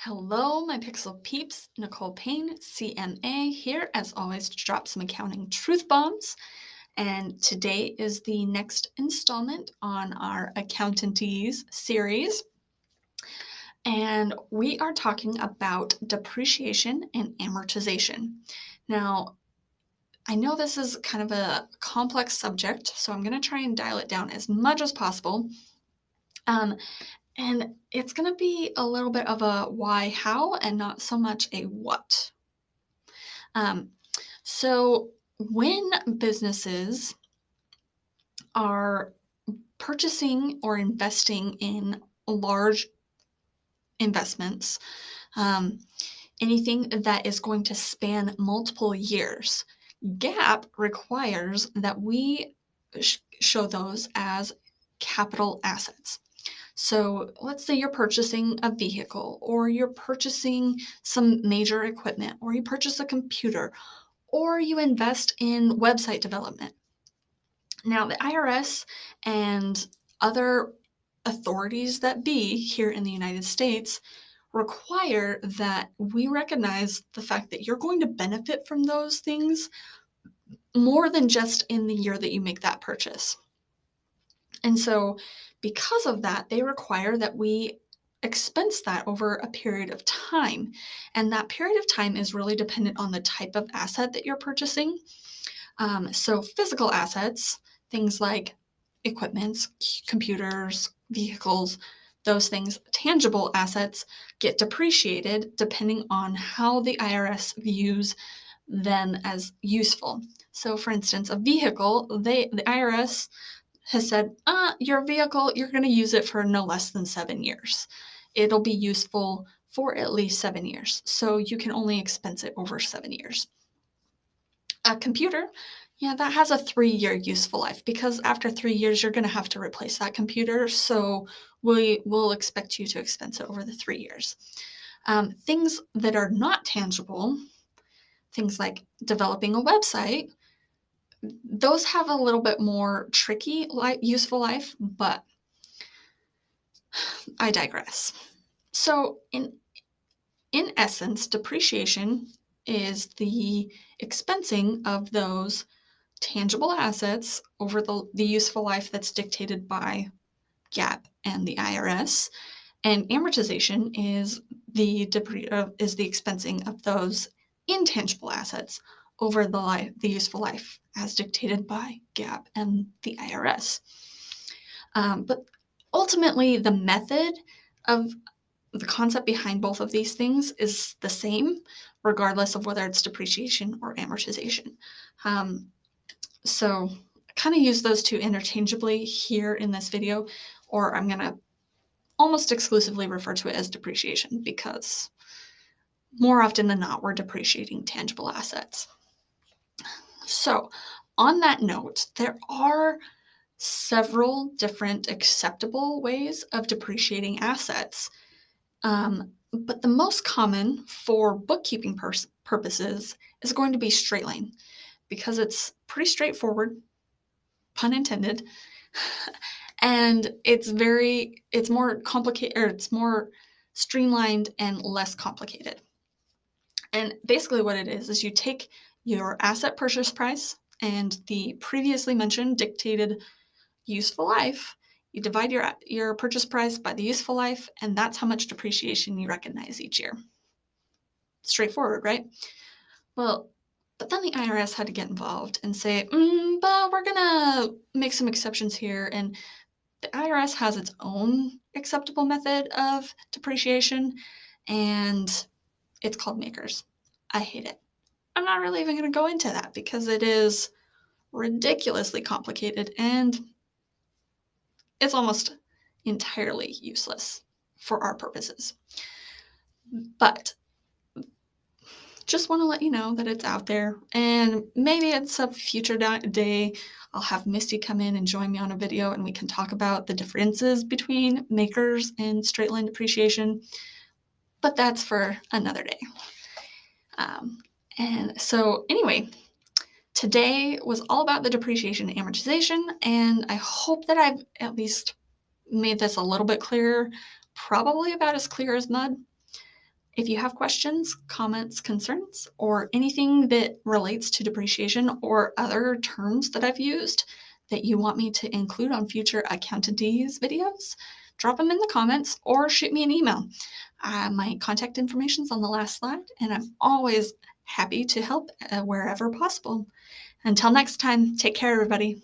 Hello, my Pixel peeps. Nicole Payne, CMA, here as always to drop some accounting truth bombs. And today is the next installment on our Accountantese series. And we are talking about depreciation and amortization. Now, I know this is kind of a complex subject, so I'm going to try and dial it down as much as possible. Um, And it's going to be a little bit of a why, how, and not so much a what. Um, so, when businesses are purchasing or investing in large investments, um, anything that is going to span multiple years, GAAP requires that we show those as capital assets. So let's say you're purchasing a vehicle, or you're purchasing some major equipment, or you purchase a computer, or you invest in website development. Now, the IRS and other authorities that be here in the United States require that we recognize the fact that you're going to benefit from those things more than just in the year that you make that purchase. And so, because of that, they require that we expense that over a period of time. And that period of time is really dependent on the type of asset that you're purchasing. So, physical assets, things like equipments, computers, vehicles, those things, tangible assets get depreciated depending on how the IRS views them as useful. So, for instance, a vehicle, the IRS has said, your vehicle, you're going to use it for no less than 7 years. It'll be useful for at least 7 years. So you can only expense it over 7 years. A computer, yeah, that has a 3-year useful life because after 3 years, you're going to have to replace that computer. So we will expect you to expense it over the 3 years. Things that are not tangible, things like developing a website, those have a little bit more tricky useful life, but I digress. So in essence, depreciation is the expensing of those tangible assets over the useful life that's dictated by GAAP and the IRS. And amortization is is the expensing of those intangible assets over the useful life as dictated by GAAP and the IRS. But ultimately, the method of the concept behind both of these things is the same, regardless of whether it's depreciation or amortization. Um, so I kind of use those two interchangeably here in this video, or I'm going to almost exclusively refer to it as depreciation because more often than not, we're depreciating tangible assets. So on that note, there are several different acceptable ways of depreciating assets. But the most common for bookkeeping purposes is going to be straight line because it's pretty straightforward, pun intended, and it's more complicated, or it's more streamlined and less complicated. And basically what it is you take your asset purchase price and the previously mentioned dictated useful life. You divide your purchase price by the useful life, and that's how much depreciation you recognize each year. Straightforward, right? Well, but then the IRS had to get involved and say, but we're going to make some exceptions here. And the IRS has its own acceptable method of depreciation, and it's called makers. I hate it. I'm not really even going to go into that because it is ridiculously complicated and it's almost entirely useless for our purposes. But just want to let you know that it's out there, and maybe it's a future day I'll have Misty come in and join me on a video and we can talk about the differences between makers and straight line depreciation, but that's for another day. And so anyway, today was all about the depreciation and amortization, and I hope that I've at least made this a little bit clearer, probably about as clear as mud. If you have questions, comments, concerns, or anything that relates to depreciation or other terms that I've used that you want me to include on future Accountantese videos, drop them in the comments or shoot me an email. My contact information is on the last slide, and I'm always happy to help wherever possible. Until next time, take care, everybody.